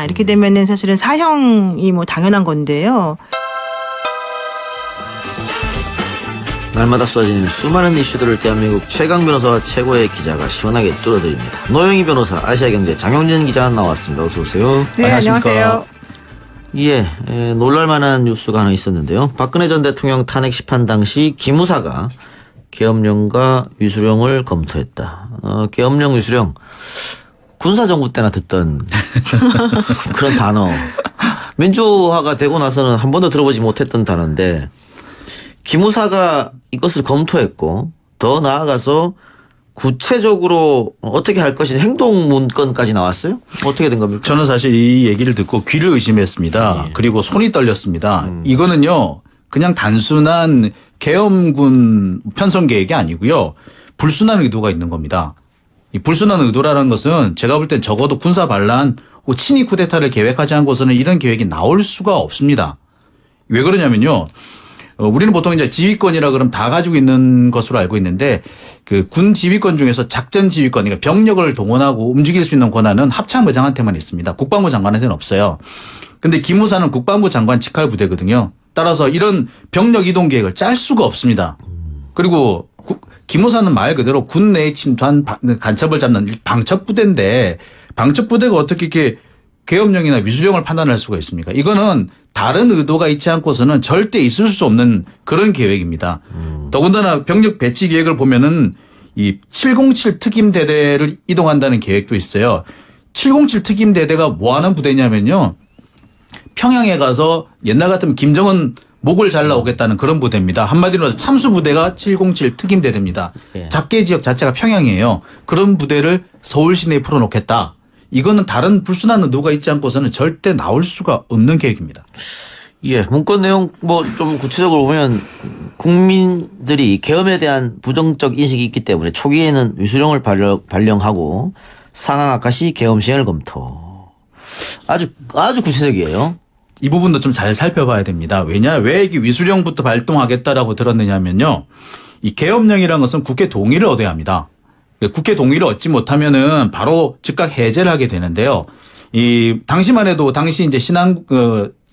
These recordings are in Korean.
아니냐 이렇게 되면은 사실은 사형이 뭐 당연한 건데요. 날마다 쏟아지는 수많은 이슈들을 대한민국 최강 변호사와 최고의 기자가 시원하게 뚫어드립니다. 노영희 변호사, 아시아경제 장영진 기자 나왔습니다. 어서 오세요. 네, 안녕하세요. 예, 놀랄만한 뉴스가 하나 있었는데요. 박근혜 전 대통령 탄핵 심판 당시 기무사가 계엄령과 위수령을 검토했다. 계엄령, 위수령 군사정부 때나 듣던 그런 단어. 민주화가 되고 나서는 한 번도 들어보지 못했던 단어인데 기무사가 이것을 검토했고 더 나아가서 구체적으로 어떻게 할 것인지 행동 문건까지 나왔어요? 어떻게 된 겁니까? 저는 사실 이 얘기를 듣고 귀를 의심했습니다. 그리고 손이 떨렸습니다. 이거는요. 그냥 단순한 계엄군 편성 계획이 아니고요. 불순한 의도가 있는 겁니다. 이 불순한 의도라는 것은 제가 볼 땐 적어도 군사 반란, 친위 쿠데타를 계획하지 않고서는 이런 계획이 나올 수가 없습니다. 왜 그러냐면요. 우리는 보통 이제 지휘권이라 그러면 다 가지고 있는 것으로 알고 있는데 그 군 지휘권 중에서 작전 지휘권, 그러니까 병력을 동원하고 움직일 수 있는 권한은 합참의장한테만 있습니다. 국방부 장관한테는 없어요. 근데 기무사는 국방부 장관 직할 부대거든요. 따라서 이런 병력 이동 계획을 짤 수가 없습니다. 그리고 기무사는 말 그대로 군 내에 침투한 간첩을 잡는 방첩부대인데 방첩부대가 어떻게 이렇게 계엄령이나 위수령을 판단할 수가 있습니까? 이거는 다른 의도가 있지 않고서는 절대 있을 수 없는 그런 계획입니다. 더군다나 병력 배치 계획을 보면은 이 707 특임대대를 이동한다는 계획도 있어요. 707 특임대대가 뭐 하는 부대냐면요. 평양에 가서 옛날 같으면 김정은 목을 잘라오겠다는 그런 부대입니다. 한마디로 참수부대가 707 특임대대입니다. 작계 지역 자체가 평양이에요. 그런 부대를 서울 시내에 풀어놓겠다. 이거는 다른 불순한 의도가 있지 않고서는 절대 나올 수가 없는 계획입니다. 예, 문건 내용 뭐 좀 구체적으로 보면 국민들이 계엄에 대한 부정적 인식이 있기 때문에 초기에는 위수령을 발령하고 상황 악화 시 계엄 시행을 검토. 아주 구체적이에요. 이 부분도 좀 잘 살펴봐야 됩니다. 왜 이게 위수령부터 발동하겠다라고 들었느냐면요. 이 계엄령이라는 것은 국회 동의를 얻어야 합니다. 국회 동의를 얻지 못하면은 바로 즉각 해제를 하게 되는데요. 이 당시만 해도 당시 이제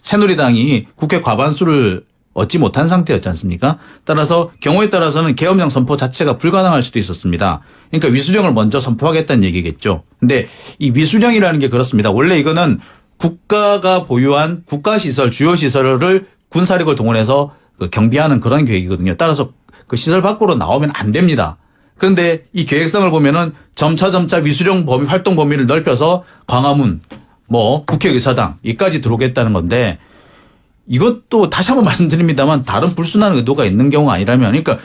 새누리당이 국회 과반수를 얻지 못한 상태였지 않습니까? 따라서 경우에 따라서는 계엄령 선포 자체가 불가능할 수도 있었습니다. 그러니까 위수령을 먼저 선포하겠다는 얘기겠죠. 근데 이 위수령이라는 게 그렇습니다. 원래 이거는 국가가 보유한 국가시설, 주요 시설을 군사력을 동원해서 경비하는 그런 계획이거든요. 따라서 그 시설 밖으로 나오면 안 됩니다. 그런데 이 계획성을 보면은 점차 위수령 범위, 활동 범위를 넓혀서 광화문, 국회의사당, 여기까지 들어오겠다는 건데 이것도 다시 한번 말씀드립니다만 다른 불순한 의도가 있는 경우가 아니라면 그러니까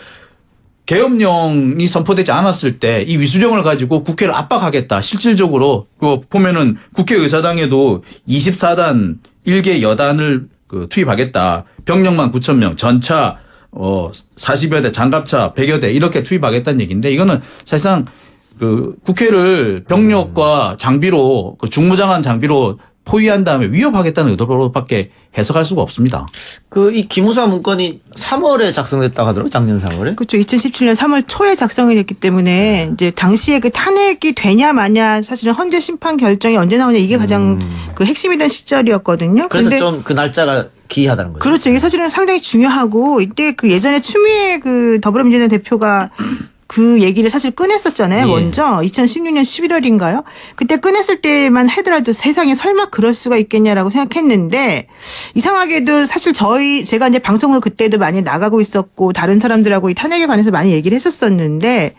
계엄령이 선포되지 않았을 때 이 위수령을 가지고 국회를 압박하겠다. 실질적으로 보면은 국회의사당에도 24단 1개 여단을 투입하겠다. 병력만 9,000명, 전차 40여 대, 장갑차 100여 대 이렇게 투입하겠다는 얘기인데 이거는 사실상 국회를 병력과 장비로 중무장한 장비로 포위한 다음에 위협하겠다는 의도로밖에 해석할 수가 없습니다. 이 기무사 문건이 3월에 작성됐다고 하더라고요. 작년 3월에. 그렇죠. 2017년 3월 초에 작성이 됐기 때문에 이제 당시에 그 탄핵이 되냐 마냐 사실은 헌재 심판 결정이 언제 나오냐 이게 가장 핵심이던 시절이었거든요. 그래서 좀 그 날짜가 기이하다는 거죠. 그렇죠. 이게 사실은 상당히 중요하고 이때 예전에 추미애 더불어민주당 대표가 그 얘기를 사실 꺼냈었잖아요. 예. 먼저 2016년 11월인가요? 그때 꺼냈을 때만 하더라도 세상에 설마 그럴 수가 있겠냐라고 생각했는데 이상하게도 사실 제가 이제 방송을 그때도 많이 나가고 있었고 다른 사람들하고 이 탄핵에 관해서 많이 얘기를 했었었는데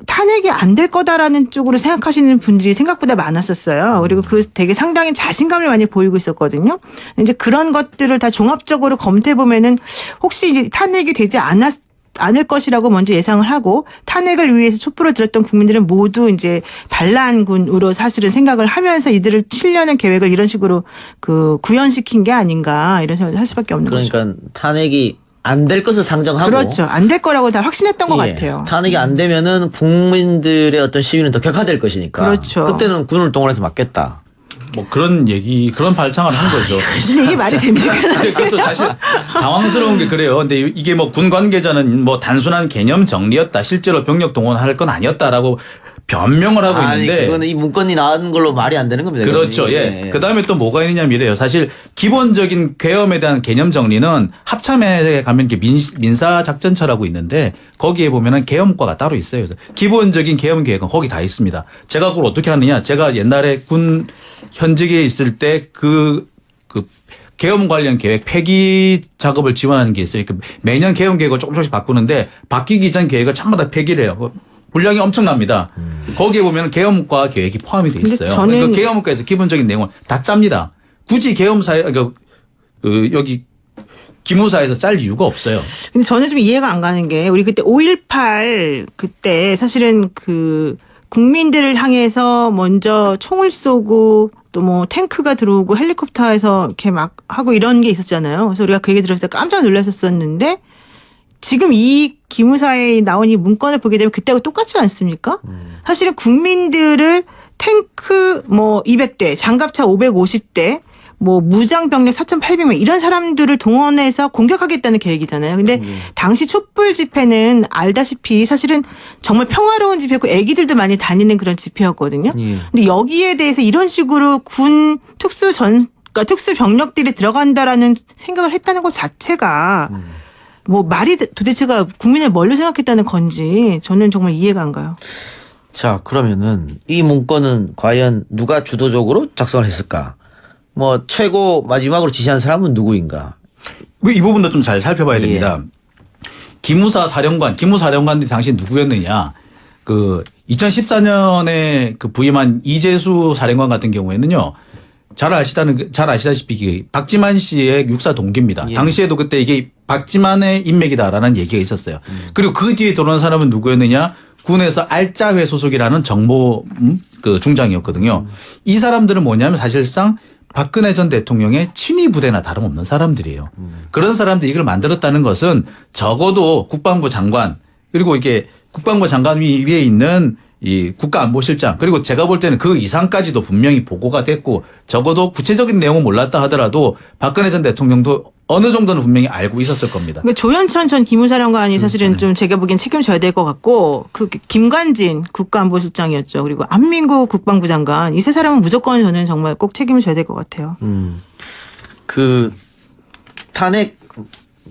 탄핵이 안 될 거다라는 쪽으로 생각하시는 분들이 생각보다 많았었어요. 그리고 되게 상당히 자신감을 많이 보이고 있었거든요. 이제 그런 것들을 다 종합적으로 검토해 보면은 혹시 이제 탄핵이 되지 않을 것이라고 먼저 예상을 하고 탄핵을 위해서 촛불을 들었던 국민들은 모두 이제 반란군으로 사실은 생각을 하면서 이들을 치려는 계획을 이런 식으로 구현시킨 게 아닌가 이런 생각을 할 수밖에 없는 거죠. 그러니까 탄핵이 안 될 것을 상정하고 그렇죠. 안 될 거라고 다 확신했던 것 같아요. 탄핵이 안 되면은 국민들의 어떤 시위는 더 격화될 것이니까. 그렇죠. 그때는 군을 동원해서 막겠다. 그런 발상을 한 거죠. 이게 말이 됩니까? 근데 그것도 사실 당황스러운 게 그래요. 근데 이게 군 관계자는 단순한 개념 정리였다. 실제로 병력 동원할 건 아니었다라고 변명을 하고 아니, 있는데 그거는 이 문건이 나온 걸로 말이 안 되는 겁니다. 그렇죠. 그거는. 예. 그다음에 또 뭐가 있느냐면 이래요. 사실 기본적인 계엄에 대한 개념 정리는 합참에 가면 이렇게 민사작전처라고 있는데 거기에 보면은 계엄과가 따로 있어요. 그래서 기본적인 계엄 계획은 거기 다 있습니다. 제가 그걸 어떻게 하느냐? 제가 옛날에 군 현직에 있을 때 그 계엄 관련 계획 폐기 작업을 지원하는 게 있어요. 매년 계엄 계획을 조금씩 바꾸는데 바뀌기 전 계획을 전부 다 폐기를 해요. 분량이 엄청납니다. 거기에 보면 계엄과 계획이 포함이 돼 있어요. 저는 그 계엄과에서 기본적인 내용을 다 짭니다. 굳이 계엄사에 여기 기무사에서 짤 이유가 없어요. 근데 저는 좀 이해가 안 가는 게 우리 그때 5.18 그때 사실은 그 국민들을 향해서 먼저 총을 쏘고 또 뭐 탱크가 들어오고 헬리콥터에서 이렇게 막 하고 이런 게 있었잖아요. 그래서 우리가 그 얘기 들었을 때 깜짝 놀랐었는데 지금 이 기무사에 나온 이 문건을 보게 되면 그때하고 똑같지 않습니까? 사실은 국민들을 탱크 뭐 200대, 장갑차 550대, 뭐 무장병력 4,800명 이런 사람들을 동원해서 공격하겠다는 계획이잖아요. 근데 당시 촛불 집회는 알다시피 사실은 정말 평화로운 집회고 애기들도 많이 다니는 그런 집회였거든요. 근데 여기에 대해서 이런 식으로 군 그러니까 특수 병력들이 들어간다라는 생각을 했다는 것 자체가 뭐 말이 도대체가 국민을 뭘로 생각했다는 건지 저는 정말 이해가 안 가요. 자, 그러면은 이 문건은 과연 누가 주도적으로 작성을 했을까? 뭐 최고 마지막으로 지시한 사람은 누구인가? 이 부분도 좀 잘 살펴봐야 됩니다. 기무사령관들이 당시 누구였느냐? 그 2014년에 그 부임한 이재수 사령관 같은 경우에는요. 잘 아시다시피 박지만 씨의 육사 동기입니다. 예. 당시에도 그때 이게 박지만의 인맥이다라는 얘기가 있었어요. 그리고 그 뒤에 들어온 사람은 누구였느냐? 군에서 알짜회 소속이라는 정보 그 중장이었거든요. 이 사람들은 뭐냐면 사실상 박근혜 전 대통령의 친위 부대나 다름없는 사람들이에요. 그런 사람들이 이걸 만들었다는 것은 적어도 국방부 장관 그리고 이게 국방부 장관 위에 있는 이 국가안보실장 그리고 제가 볼 때는 그 이상까지도 분명히 보고가 됐고 적어도 구체적인 내용은 몰랐다 하더라도 박근혜 전 대통령도 어느 정도는 분명히 알고 있었을 겁니다. 조현천 전 기무사령관이 사실은 좀 제가 보기엔 책임져야 될 것 같고 그 김관진 국가안보실장이었죠. 그리고 안민구 국방부 장관 이 세 사람은 무조건 저는 정말 꼭 책임을 져야 될 것 같아요. 그 탄핵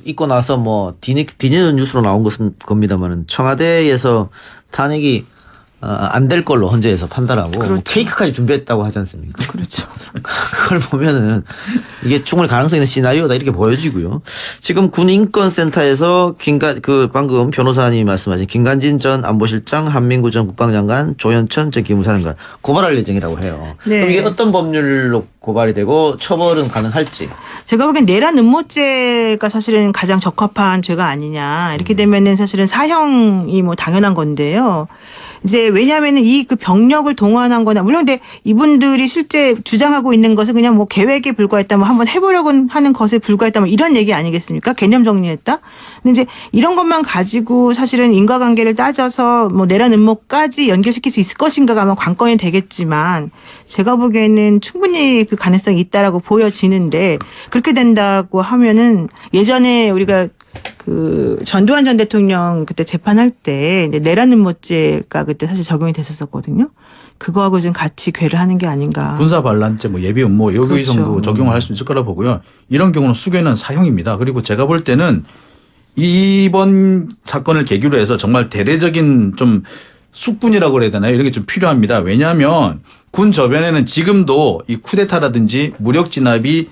있고 나서 뭐 디니전 뉴스로 나온 겁니다만은 청와대에서 탄핵이 안 될 걸로 헌재에서 판단하고 그렇죠. 뭐 케이크까지 준비했다고 하지 않습니까? 그렇죠. 그걸 보면은 이게 충분히 가능성이 있는 시나리오다 이렇게 보여지고요. 지금 군인권센터에서 방금 변호사님이 말씀하신 김관진 전 안보실장, 한민구 전 국방장관, 조현천 전 기무사령관 고발할 예정이라고 해요. 네. 그럼 이게 어떤 법률로 고발이 되고 처벌은 가능할지? 제가 보기엔 내란 음모죄가 사실은 가장 적합한 죄가 아니냐. 이렇게 되면은 사실은 사형이 뭐 당연한 건데요. 이제 왜냐하면은 이 그 병력을 동원한 거나 물론 근데 이분들이 실제 주장하고 있는 것은 그냥 뭐 계획에 불과했다 뭐 한번 해보려고 하는 것에 불과했다 뭐 이런 얘기 아니겠습니까? 개념 정리했다. 근데 이제 이런 것만 가지고 사실은 인과관계를 따져서 뭐 내란 음모까지 연결시킬 수 있을 것인가가 아마 관건이 되겠지만 제가 보기에는 충분히 그 가능성이 있다라고 보여지는데 그렇게 된다고 하면은 예전에 우리가 그 전두환 전 대통령 그때 재판할 때 내란 음모죄가 그때 사실 적용이 됐었거든요. 그거하고 좀 같이 괴를 하는 게 아닌가. 군사 반란죄, 뭐 예비 음모 여기 그렇죠. 정도 적용을 할 수 있을 거라 보고요. 이런 경우는 수괴는 사형입니다. 그리고 제가 볼 때는 이번 사건을 계기로 해서 정말 대대적인 좀 숙군이라고 그래야 되나요? 이런 게 좀 필요합니다. 왜냐하면 군 저변에는 지금도 이 쿠데타라든지 무력 진압이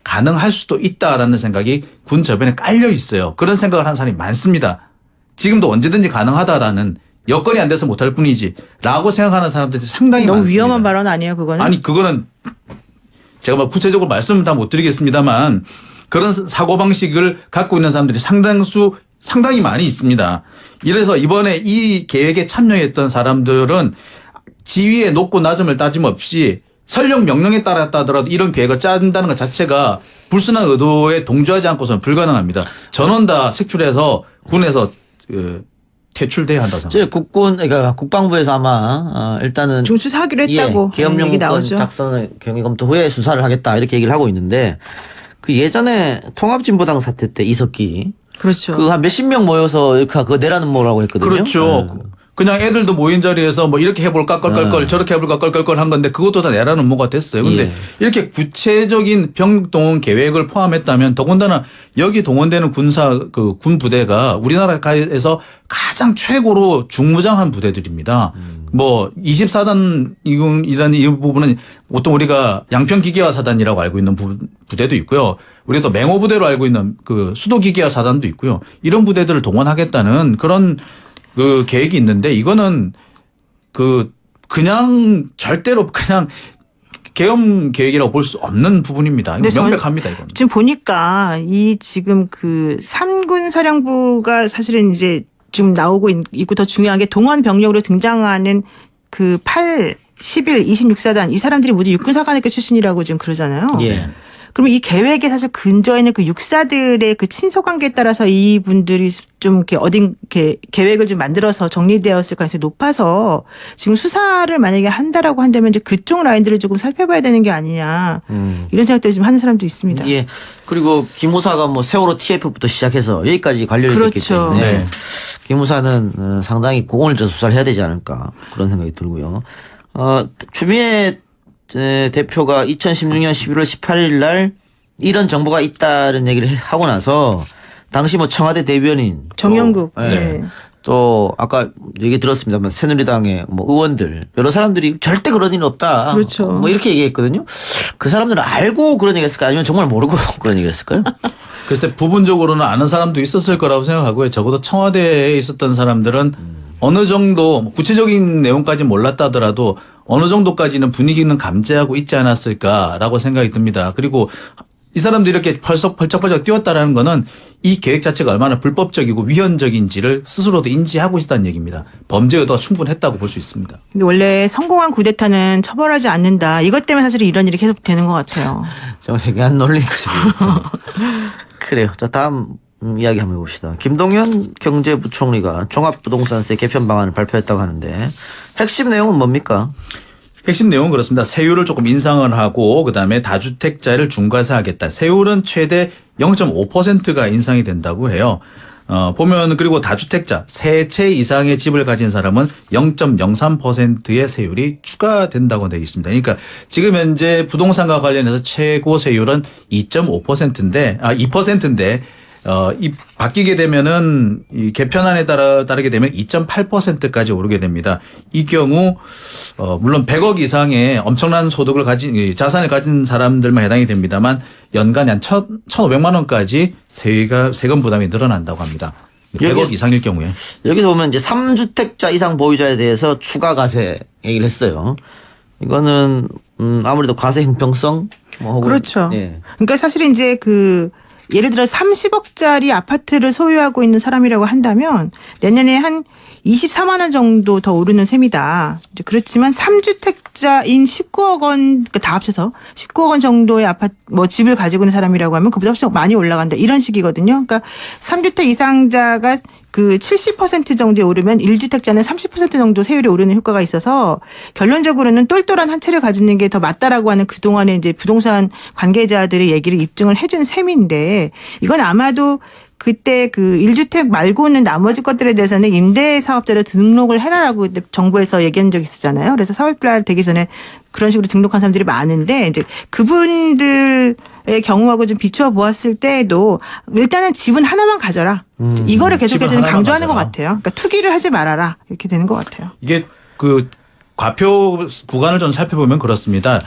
가능할 수도 있다라는 생각이 군 저변에 깔려 있어요. 그런 생각을 하는 사람이 많습니다. 지금도 언제든지 가능하다라는 여건이 안 돼서 못할 뿐이지 라고 생각하는 사람들이 상당히 너무 많습니다. 위험한 발언 아니에요, 그거는? 아니 그거는 제가 뭐 구체적으로 말씀은 다 못 드리겠습니다만 그런 사고방식을 갖고 있는 사람들이 상당히 많이 있습니다. 이래서 이번에 이 계획에 참여했던 사람들은 지위의 높고 낮음을 따짐없이 설령 명령에 따랐다 하더라도 이런 계획을 짠다는 것 자체가 불순한 의도에 동조하지 않고서는 불가능합니다. 전원 다 색출해서 군에서 퇴출돼야 한다고 생각합니다. 그러니까 국방부에서 아마 일단은 중수사하기로 했다고 계엄령 얘기 문건 나오죠. 작성을 경위 검토 후에 수사를 하겠다 이렇게 얘기를 하고 있는데 그 예전에 통합진보당 사태 때 이석기 그렇죠. 그 한 몇십 명 모여서 그 내란 음모라고 했거든요. 그렇죠. 네. 그냥 애들도 모인 자리에서 뭐 이렇게 해볼까 껄껄껄 저렇게 해볼까 껄껄껄 한 건데 그것도 다 내라는 음모가 됐어요. 근데 이렇게 구체적인 병동원 계획을 포함했다면 더군다나 여기 동원되는 군 부대가 우리나라에서 가장 최고로 중무장한 부대들입니다. 뭐 24단이라는 이 부분은 보통 우리가 양평기계화 사단이라고 알고 있는 부대도 있고요. 우리가 또 맹호 부대로 알고 있는 그 수도기계화 사단도 있고요. 이런 부대들을 동원하겠다는 그런 그 계획이 있는데 이거는 그냥 절대로 그냥 계엄 계획이라고 볼 수 없는 부분입니다. 이거 명백합니다, 이거는. 지금 보니까 이 지금 그 3군 사령부가 사실은 이제 지금 나오고 있고 더 중요한 게 동원 병력으로 등장하는 그 8, 11, 26사단 이 사람들이 모두 육군사관학교 출신이라고 지금 그러잖아요. 예. 그러면 이 계획에 사실 근저에 있는 그 육사들의 그 친소 관계에 따라서 이분들이 좀 이렇게 이렇게 계획을 좀 만들어서 정리되었을 가능성이 높아서 지금 수사를 만약에 한다라고 한다면 이제 그쪽 라인들을 조금 살펴봐야 되는 게 아니냐 이런 생각들을 지금 하는 사람도 있습니다. 예. 그리고 기무사가 뭐 세월호 TF부터 시작해서 여기까지 관련이 됐기 그렇죠. 때문에 네. 기무사는 상당히 공을 져 수사를 해야 되지 않을까 그런 생각이 들고요. 추미애 대표가 2016년 11월 18일 날 이런 정보가 있다는 얘기를 하고 나서 당시 뭐 청와대 대변인 정영국 또, 예. 또 아까 얘기 들었습니다만 새누리당의 뭐 의원들 여러 사람들이 절대 그런 일 없다. 그렇죠. 뭐 이렇게 얘기했거든요. 그 사람들은 알고 그런 얘기했을까 아니면 정말 모르고 그런 얘기했을까요? 글쎄 부분적으로는 아는 사람도 있었을 거라고 생각하고요. 적어도 청와대에 있었던 사람들은 어느 정도 구체적인 내용까지 몰랐다 하더라도 어느 정도까지는 분위기는 감지하고 있지 않았을까라고 생각이 듭니다. 그리고 이 사람들이 이렇게 펄쩍펄쩍 뛰었다라는 거는 이 계획 자체가 얼마나 불법적이고 위헌적인지를 스스로도 인지하고 있다는 얘기입니다. 범죄 의도가 충분했다고 볼 수 있습니다. 근데 원래 성공한 쿠데타는 처벌하지 않는다. 이것 때문에 사실 이런 일이 계속 되는 것 같아요. 좀 해괴한 논리인 것이 그래요. 자 다음 이야기 한번 해봅시다. 김동연 경제부총리가 종합부동산세 개편 방안을 발표했다고 하는데 핵심 내용은 뭡니까? 핵심 내용은 그렇습니다. 세율을 조금 인상을 하고 그다음에 다주택자를 중과세하겠다. 세율은 최대 0.5%가 인상이 된다고 해요. 보면 그리고 다주택자 세 채 이상의 집을 가진 사람은 0.03%의 세율이 추가된다고 되어 있습니다. 그러니까 지금 현재 부동산과 관련해서 최고 세율은 2.5%인데 2%인데 이 바뀌게 되면은 이 개편안에 따르게 되면 2.8%까지 오르게 됩니다. 이 경우 물론 100억 이상의 엄청난 소득을 가진 자산을 가진 사람들만 해당이 됩니다만 연간 한 1,500만 원까지 세금 부담이 늘어난다고 합니다. 100억 이상일 경우에. 여기서 보면 이제 3주택자 이상 보유자에 대해서 추가 과세 얘기를 했어요. 이거는 아무래도 과세 형평성 뭐 혹은 그렇죠. 예. 그러니까 사실 이제 예를 들어 30억짜리 아파트를 소유하고 있는 사람이라고 한다면 내년에 한 24만 원 정도 더 오르는 셈이다. 그렇지만 3주택자인 19억 원, 그러니까 다 합쳐서 19억 원 정도의 아파트, 집을 가지고 있는 사람이라고 하면 그보다 훨씬 많이 올라간다. 이런 식이거든요. 그러니까 3주택 이상자가 70% 정도에 오르면 1주택자는 30% 정도 세율이 오르는 효과가 있어서 결론적으로는 똘똘한 한 채를 가지는 게 더 맞다라고 하는 그동안에 이제 부동산 관계자들의 얘기를 입증을 해준 셈인데 이건 아마도 그때 1주택 말고는 나머지 것들에 대해서는 임대사업자로 등록을 해라라고 정부에서 얘기한 적이 있었잖아요. 그래서 4월달 되기 전에 그런 식으로 등록한 사람들이 많은데 이제 그분들의 경우하고 좀 비추어 보았을 때에도 일단은 집은 하나만 가져라. 이거를 계속해서 강조하는 것 같아요. 그러니까 투기를 하지 말아라. 이렇게 되는 것 같아요. 이게 과표 구간을 좀 살펴보면 그렇습니다.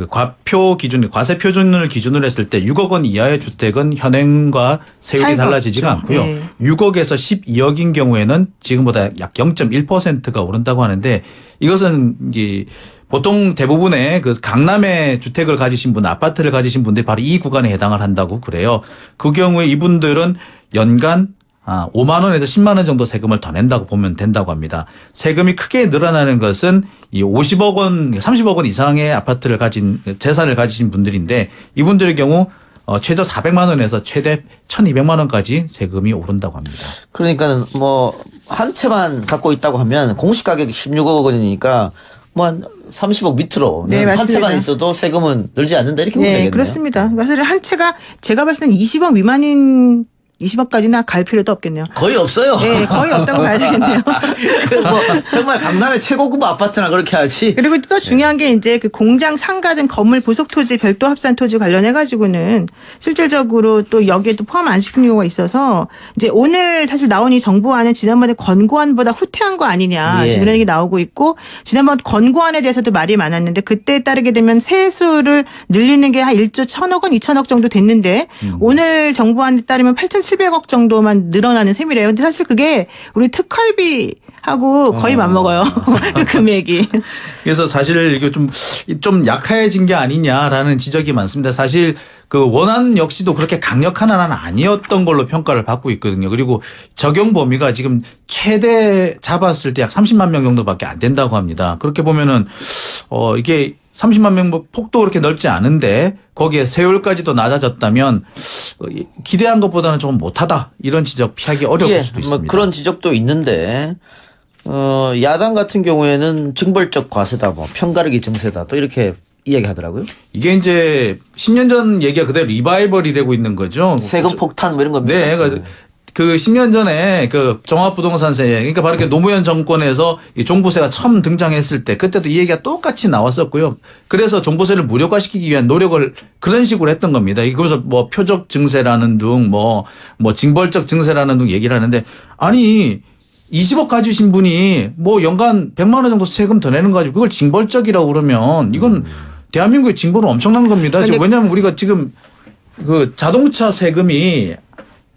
과표 기준, 과세 표준을 기준으로 했을 때 6억 원 이하의 주택은 현행과 세율이 달라지지가 없죠. 않고요. 네. 6억에서 12억인 경우에는 지금보다 약 0.1%가 오른다고 하는데 이것은 보통 대부분의 강남에 주택을 가지신 분, 아파트를 가지신 분들이 바로 이 구간에 해당을 한다고 그래요. 그 경우에 이분들은 연간 5만 원에서 10만 원 정도 세금을 더 낸다고 보면 된다고 합니다. 세금이 크게 늘어나는 것은 이 50억 원, 30억 원 이상의 아파트를 재산을 가지신 분들인데 이분들의 경우 최저 400만 원에서 최대 1,200만 원까지 세금이 오른다고 합니다. 그러니까는 한 채만 갖고 있다고 하면 공시 가격이 16억 원이니까 한 30억 밑으로 네, 한 맞습니다. 채만 있어도 세금은 늘지 않는다 이렇게 보면 네, 되겠네요. 그렇습니다. 그러니까 사실 한 채가 제가 봤을 때는 20억 미만인 20억까지나 갈 필요도 없겠네요. 거의 없어요. 네, 거의 없다고 봐야 되겠네요. 뭐 정말 강남의 최고급 아파트나 그렇게 하지. 그리고 또 중요한 게 이제 그 공장 상가 등 건물 부속 토지, 별도 합산 토지 관련해 가지고는 실질적으로 또 여기에 또 포함 안 시키는 경우가 있어서 이제 오늘 사실 나온 이 정부안은 지난번에 권고안보다 후퇴한 거 아니냐 예. 지금 그런 얘기 나오고 있고 지난번 권고안에 대해서도 말이 많았는데 그때에 따르게 되면 세수를 늘리는 게 한 1조 1,000억 원, 2,000억 정도 됐는데 오늘 정부안에 따르면 8,700억 정도만 늘어나는 셈이래요. 근데 사실 그게 우리 특활비하고 거의 맞먹어요. 그 금액이. 그래서 사실 이게 좀 약해진 게 아니냐라는 지적이 많습니다. 사실 그 원안 역시도 그렇게 강력한 안은 아니었던 걸로 평가를 받고 있거든요. 그리고 적용 범위가 지금 최대 잡았을 때 약 30만 명 정도밖에 안 된다고 합니다. 그렇게 보면은 이게 30만 명 폭도 그렇게 넓지 않은데 거기에 세율까지도 낮아졌다면 기대한 것보다는 조금 못하다 이런 지적 피하기 어려울 예, 수도 뭐 있습니다. 그런 지적도 있는데 야당 같은 경우에는 징벌적 과세다, 뭐 편가르기 증세다 또 이렇게 이야기하더라고요. 이게 이제 10년 전 얘기가 그대로 리바이벌이 되고 있는 거죠. 세금 폭탄 뭐 이런 겁니다. 네, 그 10년 전에 그 종합부동산세, 그러니까 바로 노무현 정권에서 이 종부세가 처음 등장했을 때 그때도 이 얘기가 똑같이 나왔었고요. 그래서 종부세를 무력화시키기 위한 노력을 그런 식으로 했던 겁니다. 그래서 뭐 표적 증세라는 등 뭐 징벌적 증세라는 등 얘기를 하는데 아니 20억 가지신 분이 뭐 연간 100만 원 정도 세금 더 내는 거 가지고 그걸 징벌적이라고 그러면 이건 대한민국의 징벌은 엄청난 겁니다. 지금 왜냐하면 우리가 지금 그 자동차 세금이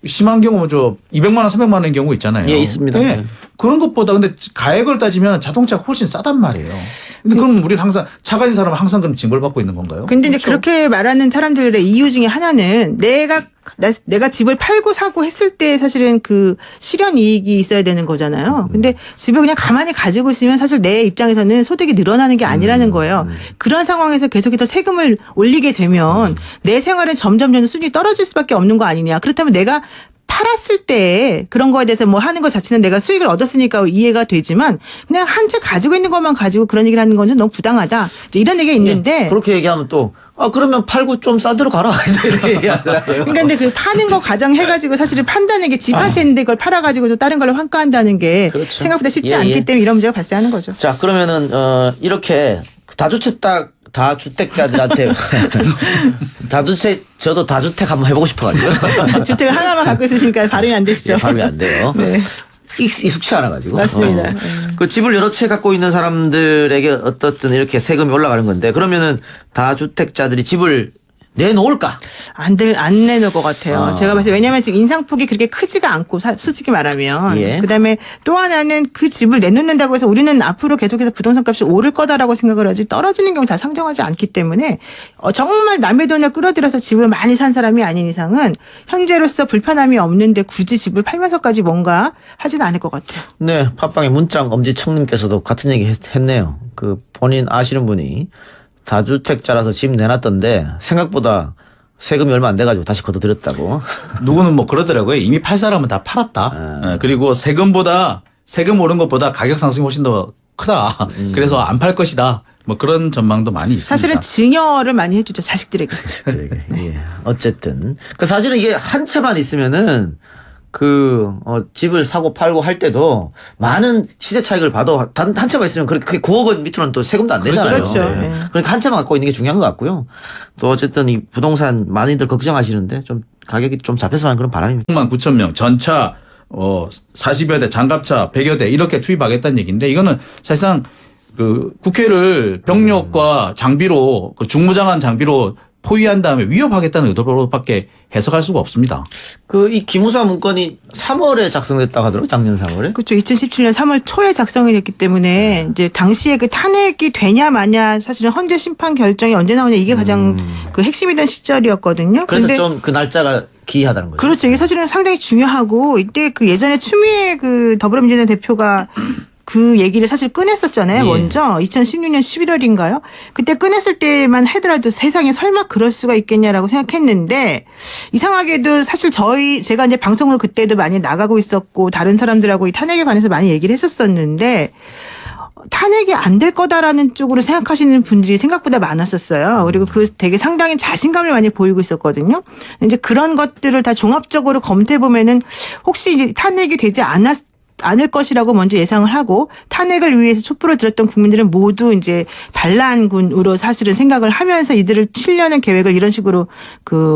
심한 경우는 200만 원, 300만 원인 경우 있잖아요. 예, 있습니다. 네. 네. 그런 것보다 근데 가액을 따지면 자동차가 훨씬 싸단 말이에요. 근데 그럼 우리는 항상 차 가진 사람은 항상 그럼 징벌받고 있는 건가요? 근데 이제 그렇죠? 그렇게 말하는 사람들의 이유 중에 하나는 내가 집을 팔고 사고 했을 때 사실은 그 실현 이익이 있어야 되는 거잖아요. 근데 집을 그냥 가만히 가지고 있으면 사실 내 입장에서는 소득이 늘어나는 게 아니라는 거예요. 그런 상황에서 계속해서 세금을 올리게 되면 내 생활은 점점 수준이 떨어질 수밖에 없는 거 아니냐. 그렇다면 내가 팔았을 때 그런 거에 대해서 뭐 하는 것 자체는 내가 수익을 얻었으니까 이해가 되지만 그냥 한 채 가지고 있는 것만 가지고 그런 얘기를 하는 건 너무 부당하다. 이제 이런 얘기가 있는데 예, 그렇게 얘기하면 또 그러면 팔고 좀 싸들어 가라 이렇게 얘기하더라고요. 그러니까 근데 그 파는 거 가정해가지고 사실은 판다는 게 집 한 채 있는데 그걸 팔아가지고 또 다른 걸로 환가한다는 게 그렇죠. 생각보다 쉽지 예, 않기 예. 때문에 이런 문제가 발생하는 거죠. 자, 그러면은 이렇게 다주택자들한테 저도 다주택 한번 해보고 싶어가지고 주택을 하나만 갖고 있으시니까 발음이 안 되시죠. 예, 발음이 안 돼요. 네. 익숙치 않아가지고. 맞습니다. 그 집을 여러 채 갖고 있는 사람들에게 어떻든 이렇게 세금이 올라가는 건데 그러면은 다주택자들이 집을 내놓을까? 안 내놓을 것 같아요. 제가 봤을 때 왜냐하면 지금 인상폭이 그렇게 크지가 않고 솔직히 말하면 예. 그다음에 또 하나는 그 집을 내놓는다고 해서 우리는 앞으로 계속해서 부동산 값이 오를 거다라고 생각을 하지 떨어지는 경우 잘 상정하지 않기 때문에 정말 남의 돈을 끌어들여서 집을 많이 산 사람이 아닌 이상은 현재로서 불편함이 없는데 굳이 집을 팔면서까지 뭔가 하지는 않을 것 같아요. 네, 팟빵의 문짱 엄지청님께서도 같은 얘기 했네요. 그 본인 아시는 분이 다주택자라서 집 내놨던데 생각보다 세금이 얼마 안 돼가지고 다시 걷어들였다고. 누구는 뭐 그러더라고요. 이미 팔 사람은 다 팔았다. 예, 그리고 세금 오른 것보다 가격 상승이 훨씬 더 크다. 그래서 안 팔 것이다. 뭐 그런 전망도 많이 있습니다. 사실은 증여를 많이 해주죠. 자식들에게. 예. 어쨌든 그 사실은 이게 한 채만 있으면은 집을 사고 팔고 할 때도 많은 시세 차익을 봐도 한 채만 있으면 그렇게 9억 원 밑으로는 또 세금도 안 내잖아요. 그렇죠. 네. 네. 그러니까 한 채만 갖고 있는 게 중요한 것 같고요. 또 어쨌든 이 부동산 많이들 걱정하시는데 좀 가격이 좀 잡혔으면 하는 그런 바람입니다. 6만 9천 명 전차 40여 대 장갑차 100여 대 이렇게 투입하겠다는 얘기인데 이거는 사실상 그 국회를 병력과 장비로 중무장한 장비로 포위한 다음에 위협하겠다는 의도로밖에 해석할 수가 없습니다. 이 기무사 문건이 3월에 작성됐다고 하더라고요. 작년 3월에. 그렇죠. 2017년 3월 초에 작성이 됐기 때문에 이제 당시에 그 탄핵이 되냐 마냐 사실은 헌재 심판 결정이 언제 나오냐 이게 가장 그 핵심이던 시절이었거든요. 그래서 근데 좀 그 날짜가 기이하다는 거죠. 그렇죠. 이게 사실은 상당히 중요하고 이때 그 예전에 추미애 그 더불어민주당 대표가 그 얘기를 사실 꺼냈었잖아요. 예. 먼저 2016년 11월인가요? 그때 꺼냈을 때만 하더라도 세상에 설마 그럴 수가 있겠냐라고 생각했는데 이상하게도 사실 제가 이제 방송을 그때도 많이 나가고 있었고 다른 사람들하고 이 탄핵에 관해서 많이 얘기를 했었었는데 탄핵이 안 될 거다라는 쪽으로 생각하시는 분들이 생각보다 많았었어요. 그리고 그 되게 상당히 자신감을 많이 보이고 있었거든요. 이제 그런 것들을 다 종합적으로 검토해 보면은 혹시 이제 탄핵이 되지 않을 것이라고 먼저 예상을 하고 탄핵을 위해서 촛불을 들었던 국민들은 모두 이제 반란군으로 사실은 생각을 하면서 이들을 치려는 계획을 이런 식으로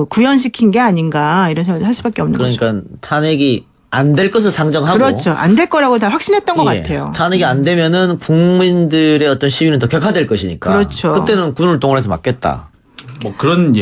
구현시킨 게 아닌가 이런 생각을 할 수밖에 없는 거죠. 그러니까 탄핵이 안 될 것을 상정하고 그렇죠. 안 될 거라고 다 확신했던 것 예, 같아요. 탄핵이 안 되면은 국민들의 어떤 시위는 더 격화될 것이니까. 그렇죠. 그때는 군을 동원해서 막겠다. 뭐 그런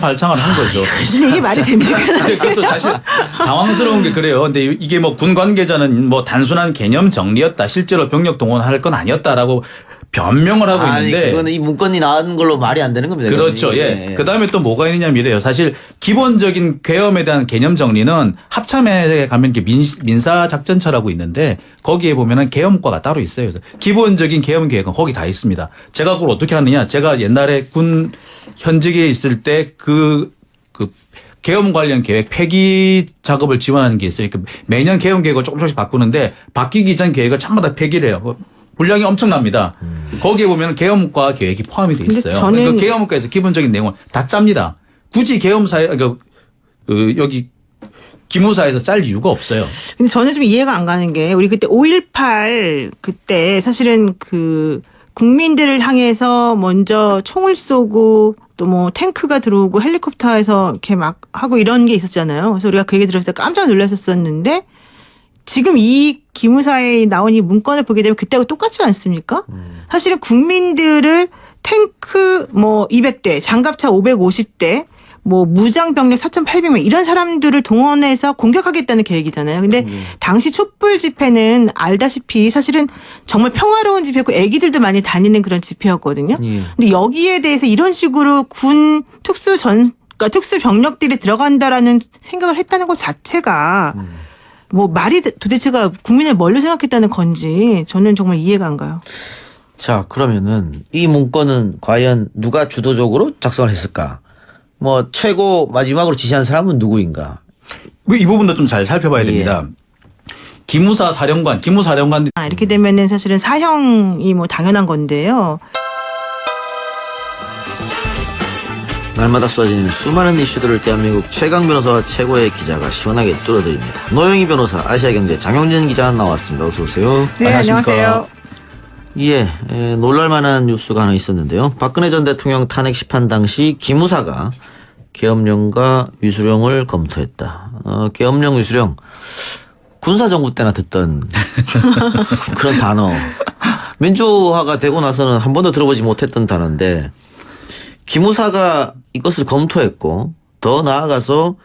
발상을 한 거죠. 이게 말이 됩니까? 근데 그것도 사실 당황스러운 게 그래요. 근데 이게 뭐 군 관계자는 뭐 단순한 개념 정리였다. 실제로 병력 동원할 건 아니었다라고 변명을 하고 아니, 있는데. 그거는 이 문건이 나온 걸로 말이 안 되는 겁니다. 그렇죠. 그거는. 예. 그다음에 또 뭐가 있느냐면 이래요. 사실 기본적인 계엄에 대한 개념 정리는 합참에 가면 이렇게 민사작전처라고 있는데 거기에 보면은 계엄과가 따로 있어요. 그래서 기본적인 계엄 계획은 거기 다 있습니다. 제가 그걸 어떻게 하느냐. 제가 옛날에 군 현직에 있을 때 계엄 관련 계획 폐기 작업을 지원하는 게 있어요. 그러니까 매년 계엄 계획을 조금씩 바꾸는데 바뀌기 전 계획을 전부 다 폐기를 해요. 분량이 엄청납니다. 거기에 보면 계엄과 계획이 포함이 돼 있어요. 저는 그 계엄과에서 기본적인 내용을 다 짭니다. 굳이 계엄사에 여기 기무사에서 짤 이유가 없어요. 근데 저는 좀 이해가 안 가는 게 우리 그때 5.18 그때 사실은 국민들을 향해서 먼저 총을 쏘고 또 뭐 탱크가 들어오고 헬리콥터에서 이렇게 막 하고 이런 게 있었잖아요. 그래서 우리가 그 얘기 들었을 때 깜짝 놀랐었는데 지금 이 기무사에 나온 이 문건을 보게 되면 그때하고 똑같지 않습니까? 사실은 국민들을 탱크 200대, 장갑차 550대, 무장병력 4,800명 이런 사람들을 동원해서 공격하겠다는 계획이잖아요. 근데 당시 촛불 집회는 알다시피 사실은 정말 평화로운 집회고 애기들도 많이 다니는 그런 집회였거든요. 근데 여기에 대해서 이런 식으로 군 그러니까 특수 병력들이 들어간다라는 생각을 했다는 것 자체가 말이 도대체가 국민을 뭘로 생각했다는 건지 저는 정말 이해가 안 가요. 자, 그러면은 이 문건은 과연 누가 주도적으로 작성을 했을까? 최고 마지막으로 지시한 사람은 누구인가? 이 부분도 좀 잘 살펴봐야 됩니다. 기무사 사령관 이렇게 되면은 사실은 사형이 당연한 건데요. 날마다 쏟아지는 수많은 이슈들을 대한민국 최강 변호사와 최고의 기자가 시원하게 뚫어드립니다. 노영희 변호사, 아시아경제 장영진 기자 나왔습니다. 어서 오세요. 네, 안녕하세요. 예, 놀랄만한 뉴스가 하나 있었는데요. 박근혜 전 대통령 탄핵 심판 당시 기무사가 계엄령과 위수령을 검토했다. 계엄령, 위수령 군사정부 때나 듣던 그런 단어. 민주화가 되고 나서는 한 번도 들어보지 못했던 단어인데 기무사가 이것을 검토했고 더 나아가서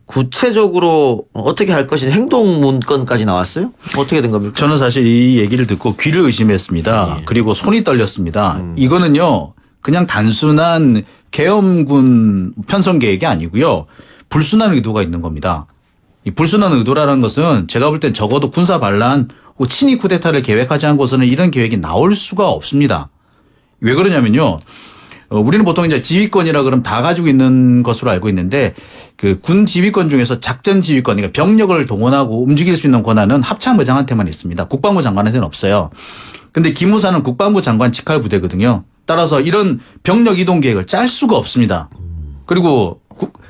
구체적으로 어떻게 할 것인 행동 문건까지 나왔어요? 어떻게 된 겁니까? 저는 사실 이 얘기를 듣고 귀를 의심했습니다. 그리고 손이 떨렸습니다. 이거는요 그냥 단순한 계엄군 편성 계획이 아니고요. 불순한 의도가 있는 겁니다. 이 불순한 의도라는 것은 제가 볼 땐 적어도 군사 반란 혹은 친위 쿠데타를 계획하지 않고서는 이런 계획이 나올 수가 없습니다. 왜 그러냐면요. 우리는 보통 이제 지휘권이라 그러면 다 가지고 있는 것으로 알고 있는데 군 지휘권 중에서 작전 지휘권, 그러니까 병력을 동원하고 움직일 수 있는 권한은 합참의장한테만 있습니다. 국방부 장관한테는 없어요. 근데 기무사는 국방부 장관 직할 부대거든요. 따라서 이런 병력 이동 계획을 짤 수가 없습니다. 그리고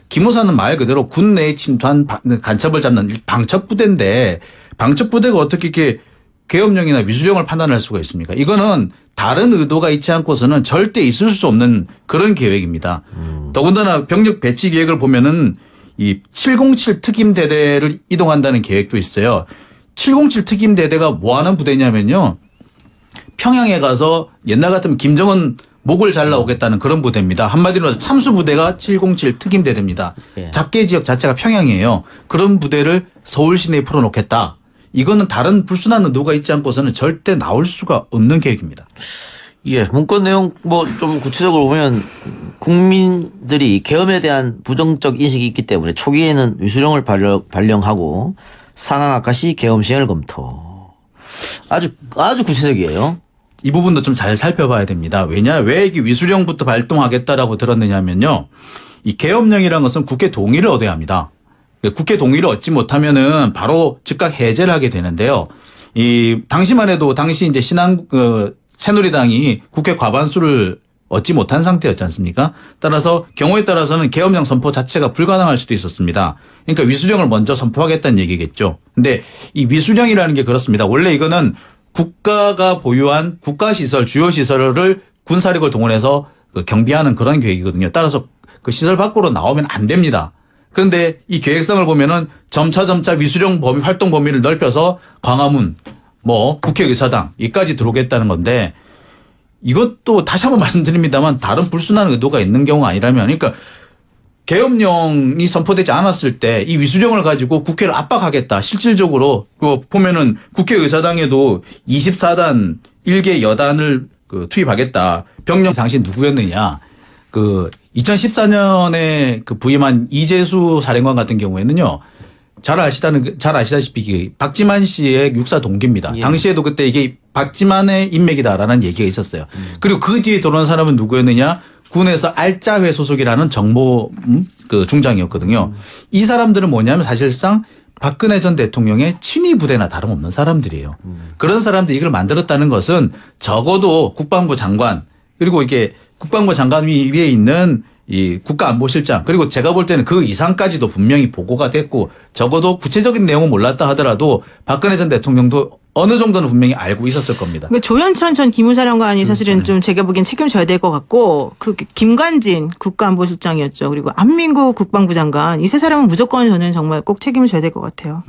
기무사는 말 그대로 군 내에 침투한 간첩을 잡는 방첩부대인데 방첩부대가 어떻게 이렇게 계엄령이나 위수령을 판단할 수가 있습니까? 이거는 다른 의도가 있지 않고서는 절대 있을 수 없는 그런 계획입니다. 더군다나 병력 배치 계획을 보면은 이 707 특임대대를 이동한다는 계획도 있어요. 707 특임대대가 뭐 하는 부대냐면요. 평양에 가서 옛날 같으면 김정은 목을 잘라오겠다는 그런 부대입니다. 한마디로 참수부대가 707 특임대대입니다. 예. 작계 지역 자체가 평양이에요. 그런 부대를 서울 시내에 풀어놓겠다. 이거는 다른 불순한 의도가 있지 않고서는 절대 나올 수가 없는 계획입니다. 예, 문건 내용 좀 구체적으로 보면 국민들이 계엄에 대한 부정적 인식이 있기 때문에 초기에는 위수령을 발령하고 상황 악화 시 계엄 시행을 검토. 아주 구체적이에요. 이 부분도 좀 잘 살펴봐야 됩니다. 왜 이게 위수령부터 발동하겠다라고 들었느냐면요. 이 계엄령이라는 것은 국회 동의를 얻어야 합니다. 국회 동의를 얻지 못하면은 바로 즉각 해제를 하게 되는데요. 이 당시만 해도 당시 이제 새누리당이 국회 과반수를 얻지 못한 상태였지 않습니까? 따라서 경우에 따라서는 계엄령 선포 자체가 불가능할 수도 있었습니다. 그러니까 위수령을 먼저 선포하겠다는 얘기겠죠. 근데 이 위수령이라는 게 그렇습니다. 원래 이거는 국가가 보유한 국가시설, 주요 시설을 군사력을 동원해서 경비하는 그런 계획이거든요. 따라서 그 시설 밖으로 나오면 안 됩니다. 그런데 이 계획성을 보면은 점차 위수령 범위, 활동 범위를 넓혀서 광화문, 국회의사당, 여기까지 들어오겠다는 건데 이것도 다시 한번 말씀드립니다만 다른 불순한 의도가 있는 경우가 아니라면 그러니까 계엄령이 선포되지 않았을 때 이 위수령을 가지고 국회를 압박하겠다. 실질적으로 보면은 국회의사당에도 24단 1개 여단을 투입하겠다. 병력 당시 누구였느냐. 2014년에 부임한 이재수 사령관 같은 경우에는요. 잘 아시다시피 박지만 씨의 육사 동기입니다. 예. 당시에도 그때 이게 박지만의 인맥이다라는 얘기가 있었어요. 그리고 그 뒤에 들어온 사람은 누구였느냐? 군에서 알짜회 소속이라는 정보 중장이었거든요. 이 사람들은 뭐냐면 사실상 박근혜 전 대통령의 친위 부대나 다름없는 사람들이에요. 그런 사람들이 이걸 만들었다는 것은 적어도 국방부 장관 그리고 이게 국방부 장관 위에 있는 이 국가안보실장 그리고 제가 볼 때는 그 이상까지도 분명히 보고가 됐고 적어도 구체적인 내용은 몰랐다 하더라도 박근혜 전 대통령도 어느 정도는 분명히 알고 있었을 겁니다. 그러니까 조현천 전 기무사령관이 사실은 좀 제가 보기엔 책임져야 될 것 같고 김관진 국가안보실장이었죠. 그리고 안민구 국방부 장관 이 세 사람은 무조건 저는 정말 꼭 책임을 져야 될 것 같아요.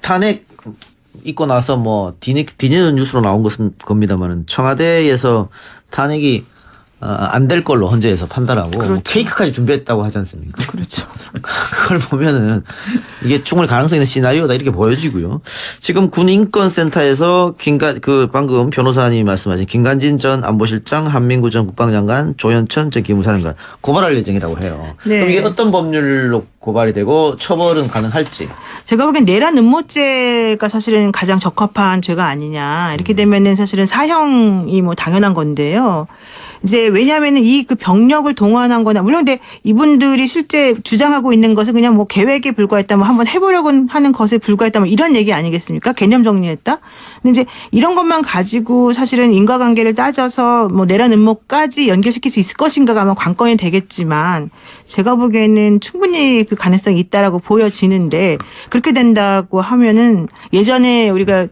탄핵 있고 나서 뒤늦은 뉴스로 나온 겁니다만은 청와대에서 탄핵이 안 될 걸로 헌재에서 판단하고 그렇죠. 케이크까지 준비했다고 하지 않습니까? 그렇죠. 그걸 보면은 이게 충분히 가능성 있는 시나리오다 이렇게 보여지고요. 지금 군인권센터에서 방금 변호사님이 말씀하신 김관진 전 안보실장, 한민구 전 국방장관, 조현천 전 기무사령관 고발할 예정이라고 해요. 네. 그럼 이게 어떤 법률로 고발이 되고 처벌은 가능할지? 제가 보기엔 내란 음모죄가 사실은 가장 적합한 죄가 아니냐. 이렇게 되면은 사실은 사형이 당연한 건데요. 이제 왜냐하면은 그 병력을 동원한 거나 물론 근데 이분들이 실제 주장하고 있는 것은 그냥 계획에 불과했다 한번 해보려고 하는 것에 불과했다 이런 얘기 아니겠습니까? 개념 정리했다. 근데 이제 이런 것만 가지고 사실은 인과관계를 따져서 내란 음모까지 연결시킬 수 있을 것인가가 아마 관건이 되겠지만 제가 보기에는 충분히 그 가능성이 있다라고 보여지는데 그렇게 된다고 하면은 예전에 우리가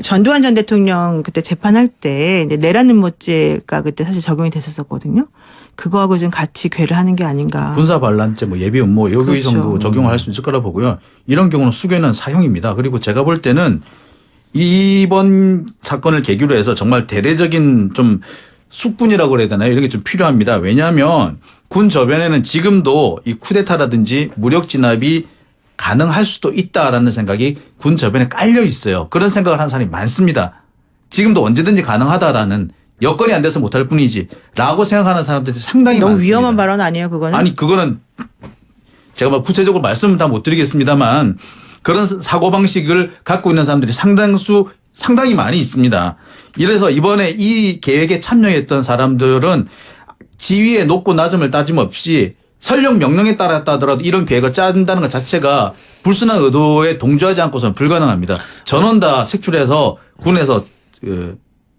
전두환 전 대통령 그때 재판할 때 내란 음모죄가 그때 사실 적용이 됐었거든요. 그거하고 좀 같이 괴를 하는 게 아닌가. 군사 반란죄, 예비 음모 여기 그렇죠. 정도 적용을 할 수 있을 거라 보고요. 이런 경우는 수개는 사형입니다. 그리고 제가 볼 때는 이번 사건을 계기로 해서 정말 대대적인 좀 숙군이라고 그래야 되나요? 이런 게 좀 필요합니다. 왜냐하면 군 저변에는 지금도 이 쿠데타라든지 무력 진압이 가능할 수도 있다라는 생각이 군 저변에 깔려 있어요. 그런 생각을 하는 사람이 많습니다. 지금도 언제든지 가능하다라는 여건이 안 돼서 못할 뿐이지 라고 생각하는 사람들이 상당히 너무 많습니다. 위험한 발언 아니에요 그거는? 아니 그거는 제가 구체적으로 말씀은 다 못 드리겠습니다만 그런 사고방식을 갖고 있는 사람들이 상당히 많이 있습니다. 이래서 이번에 이 계획에 참여했던 사람들은 지위의 높고 낮음을 따짐없이 설령 명령에 따랐다 하더라도 이런 계획을 짠다는 것 자체가 불순한 의도에 동조하지 않고서는 불가능합니다. 전원 다 색출해서 군에서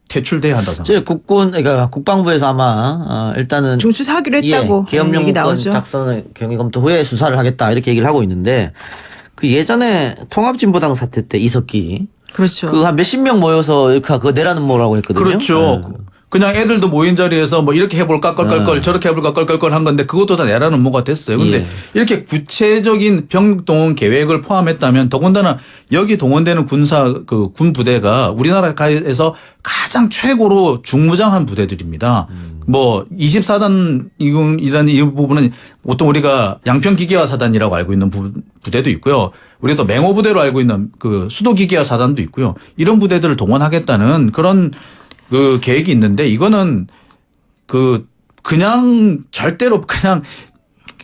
퇴출돼야 한다고 생각합니다. 그러니까 국방부에서 아마 일단은 중수사하기로 했다고 얘기 계엄령권 나오죠. 작성을 경위 검토 후에 수사를 하겠다 이렇게 얘기를 하고 있는데 예전에 통합진보당 사태 때 이석기 그렇죠. 한 몇십 명 모여서 이렇게 내라는 뭐라고 했거든요. 그렇죠. 그냥 애들도 모인 자리에서 이렇게 해볼까 껄껄껄 저렇게 해볼까 껄껄껄 한 건데 그것도 다 내라는 음모가 됐어요. 근데 이렇게 구체적인 병동원 계획을 포함했다면 더군다나 여기 동원되는 군 부대가 우리나라에서 가장 최고로 중무장한 부대들입니다. 24단이라는 이 부분은 보통 우리가 양평기계화 사단이라고 알고 있는 부대도 있고요. 우리가 또 맹호 부대로 알고 있는 수도기계화 사단도 있고요. 이런 부대들을 동원하겠다는 그런 계획이 있는데 이거는 그냥 절대로 그냥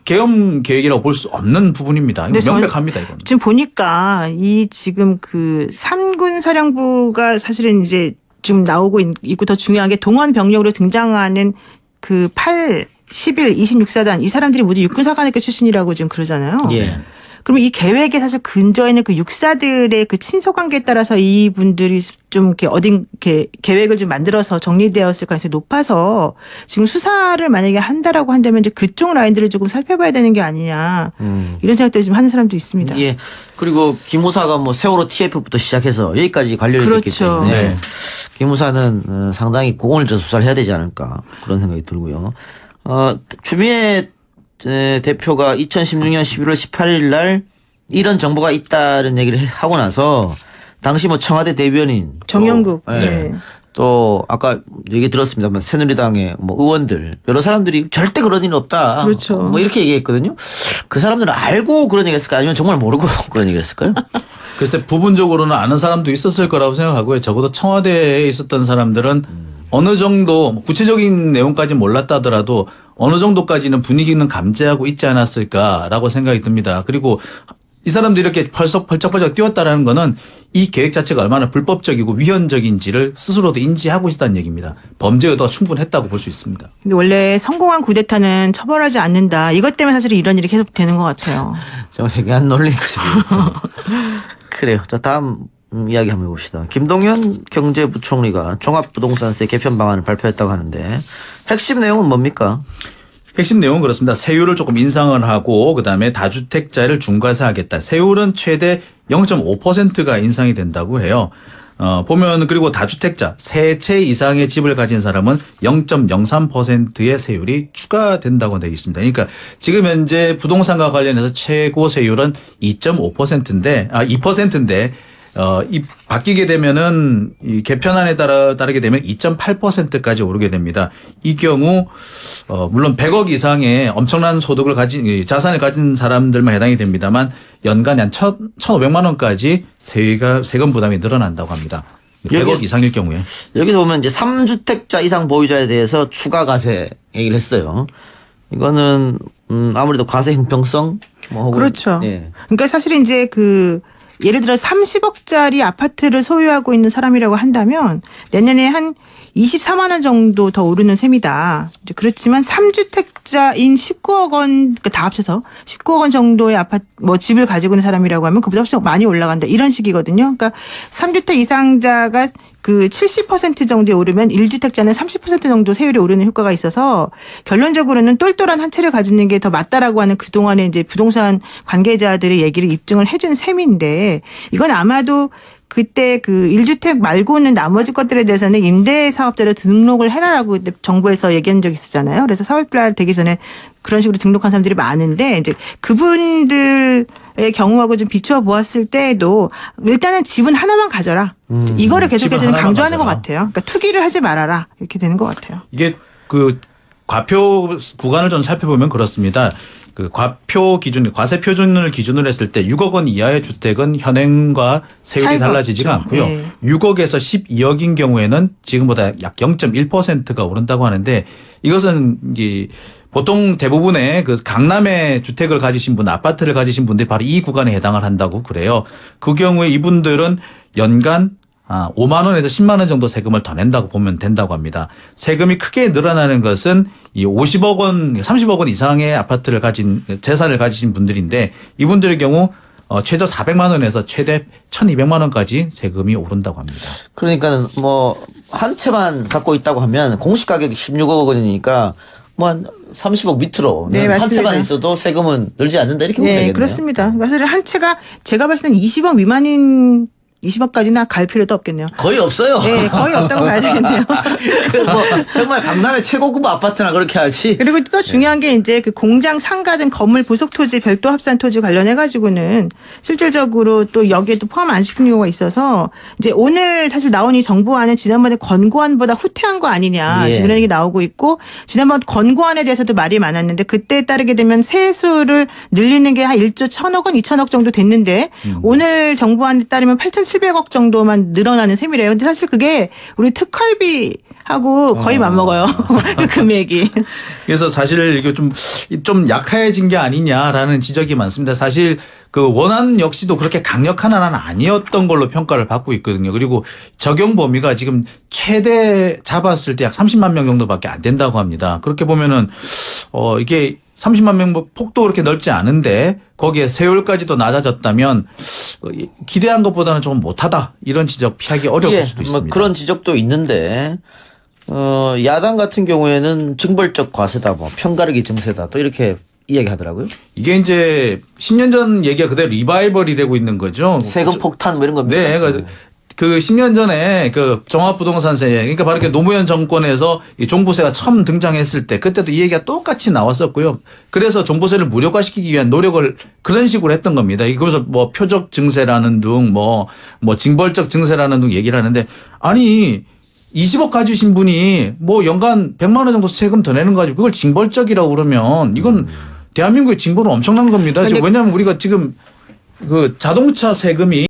계엄 계획이라고 볼 수 없는 부분입니다. 이거 명백합니다, 이거는. 지금 보니까 지금 3군 사령부가 사실은 이제 지금 나오고 있고 더 중요한 게 동원 병력으로 등장하는 8, 11, 26사단 이 사람들이 모두 육군사관학교 출신이라고 지금 그러잖아요. 예. 그러면 이 계획에 사실 근저에 있는 그 육사들의 그 친소 관계에 따라서 이분들이 좀 이렇게 어딘 이렇게 계획을 좀 만들어서 정리되었을 가능성이 높아서 지금 수사를 만약에 한다라고 한다면 이제 그쪽 라인들을 조금 살펴봐야 되는 게 아니냐 이런 생각들을 좀 하는 사람도 있습니다. 예. 그리고 김무사가 뭐 세월호 TF부터 시작해서 여기까지 관련이 있기 그렇죠. 때문에 네. 김무사는 상당히 공을 좀 수사를 해야 되지 않을까 그런 생각이 들고요. 추미애 대표가 2016년 11월 18일 날 이런 정보가 있다는 얘기를 하고 나서 당시 뭐 청와대 대변인 정영국. 또, 네. 또 아까 얘기 들었습니다만 새누리당의 뭐 의원들 여러 사람들이 절대 그런 일 없다. 그렇죠. 뭐 이렇게 얘기했거든요. 그 사람들은 알고 그런 얘기했을까 아니면 정말 모르고 그런 얘기했을까요? 글쎄 부분적으로는 아는 사람도 있었을 거라고 생각하고요. 적어도 청와대에 있었던 사람들은 어느 정도 구체적인 내용까지 몰랐다 하더라도 어느 정도까지는 분위기는 감지하고 있지 않았을까라고 생각이 듭니다. 그리고 이 사람들이 이렇게 펄쩍펄쩍 뛰었다라는 거는 이 계획 자체가 얼마나 불법적이고 위헌적인지를 스스로도 인지하고 있다는 얘기입니다. 범죄 의도가 충분했다고 볼 수 있습니다. 근데 원래 성공한 쿠데타는 처벌하지 않는다. 이것 때문에 사실 이런 일이 계속 되는 것 같아요. 좀 해괴한 논리인 거죠. 그래요. 자, 다음 이야기 한번 해봅시다. 김동연 경제부총리가 종합부동산세 개편 방안을 발표했다고 하는데 핵심 내용은 뭡니까? 핵심 내용은 그렇습니다. 세율을 조금 인상을 하고 그다음에 다주택자를 중과세하겠다. 세율은 최대 0.5%가 인상이 된다고 해요. 보면 그리고 다주택자 세 채 이상의 집을 가진 사람은 0.03%의 세율이 추가된다고 되어 있습니다. 그러니까 지금 현재 부동산과 관련해서 최고 세율은 2.5%인데 2%인데 이 바뀌게 되면은 이 개편안에 따르게 되면 2.8%까지 오르게 됩니다. 이 경우 물론 100억 이상의 엄청난 소득을 가진 자산을 가진 사람들만 해당이 됩니다만 연간 한 1,500만 원까지 세금 부담이 늘어난다고 합니다. 100억 이상일 경우에. 여기서 보면 이제 3주택자 이상 보유자에 대해서 추가 과세 얘기를 했어요. 이거는 아무래도 과세 형평성 뭐 혹은 그렇죠. 예. 그러니까 사실 이제 예를 들어 30억짜리 아파트를 소유하고 있는 사람이라고 한다면 내년에 한 24만 원 정도 더 오르는 셈이다. 이제 그렇지만 3주택자인 19억 원, 그러니까 다 합쳐서 19억 원 정도의 아파트, 집을 가지고 있는 사람이라고 하면 그보다 훨씬 많이 올라간다. 이런 식이거든요. 그러니까 3주택 이상자가 70% 정도에 오르면 1주택자는 30% 정도 세율이 오르는 효과가 있어서 결론적으로는 똘똘한 한 채를 가지는 게 더 맞다라고 하는 그동안에 이제 부동산 관계자들의 얘기를 입증을 해준 셈인데 이건 아마도 그때 1주택 말고는 나머지 것들에 대해서는 임대사업자로 등록을 해라라고 정부에서 얘기한 적이 있었잖아요. 그래서 4월달 되기 전에 그런 식으로 등록한 사람들이 많은데 이제 그분들의 경우하고 좀 비추어 보았을 때에도 일단은 집은 하나만 가져라. 이거를 계속해서 강조하는 것 같아요. 그러니까 투기를 하지 말아라. 이렇게 되는 것 같아요. 이게 과표 구간을 좀 살펴보면 그렇습니다. 과표 기준, 과세 표준을 기준으로 했을 때 6억 원 이하의 주택은 현행과 세율이 달라지지가 없죠. 않고요. 네. 6억에서 12억인 경우에는 지금보다 약 0.1%가 오른다고 하는데 이것은 보통 대부분의 강남에 주택을 가지신 분, 아파트를 가지신 분들이 바로 이 구간에 해당을 한다고 그래요. 그 경우에 이분들은 연간 5만 원에서 10만 원 정도 세금을 더 낸다고 보면 된다고 합니다. 세금이 크게 늘어나는 것은 이 50억 원, 30억 원 이상의 재산을 가지신 분들인데 이분들의 경우 최저 400만 원에서 최대 1,200만 원까지 세금이 오른다고 합니다. 그러니까는 한 채만 갖고 있다고 하면 공시 가격이 16억 원이니까 한 30억 밑으로 네, 한 맞습니다. 채만 있어도 세금은 늘지 않는다 이렇게 보면 네, 되겠네요. 그렇습니다. 그러니까 사실 한 채가 제가 봤을 때는 20억 미만인 20억까지나 갈 필요도 없겠네요. 거의 없어요. 네, 거의 없다고 봐야 되겠네요. 정말 강남의 최고급 아파트나 그렇게 하지. 그리고 또 중요한 게 이제 공장 상가 등 건물 부속 토지, 별도 합산 토지 관련해가지고는 실질적으로 또 여기에 또 포함 안 시키는 경우가 있어서 이제 오늘 사실 나온 이 정부안은 지난번에 권고안보다 후퇴한 거 아니냐. 예. 지금 이런 얘기 나오고 있고 지난번 권고안에 대해서도 말이 많았는데 그때에 따르게 되면 세수를 늘리는 게 한 1조 1,000억 원, 2,000억 정도 됐는데 오늘 정부안에 따르면 8,700억 정도만 늘어나는 셈이래요. 근데 사실 그게 우리 특활비하고 거의 맞먹어요. 그 금액이. 그래서 사실 이게 좀 약해진 게 아니냐라는 지적이 많습니다. 사실 원안 역시도 그렇게 강력한 안은 아니었던 걸로 평가를 받고 있거든요. 그리고 적용 범위가 지금 최대 잡았을 때 약 30만 명 정도밖에 안 된다고 합니다. 그렇게 보면은 이게 30만 명 폭도 그렇게 넓지 않은데 거기에 세율까지도 낮아졌다면 기대한 것보다는 조금 못하다 이런 지적 피하기 어려울 예, 수도 뭐 있습니다. 그런 지적도 있는데 야당 같은 경우에는 징벌적 과세다, 뭐 편가르기 증세다 또 이렇게 이야기하더라고요. 이게 이제 10년 전 얘기가 그대로 리바이벌이 되고 있는 거죠. 세금 폭탄 뭐 이런 겁니다. 네, 그 10년 전에 그 종합부동산세, 그러니까 바로 이렇게 노무현 정권에서 이 종부세가 처음 등장했을 때 그때도 이 얘기가 똑같이 나왔었고요. 그래서 종부세를 무력화시키기 위한 노력을 그런 식으로 했던 겁니다. 그래서 뭐 표적 증세라는 둥, 뭐 징벌적 증세라는 둥 얘기를 하는데 아니 20억 가지신 분이 뭐 연간 100만 원 정도 세금 더 내는 거 가지고 그걸 징벌적이라고 그러면 이건 대한민국의 징벌은 엄청난 겁니다. 근데 왜냐하면 우리가 지금 그 자동차 세금이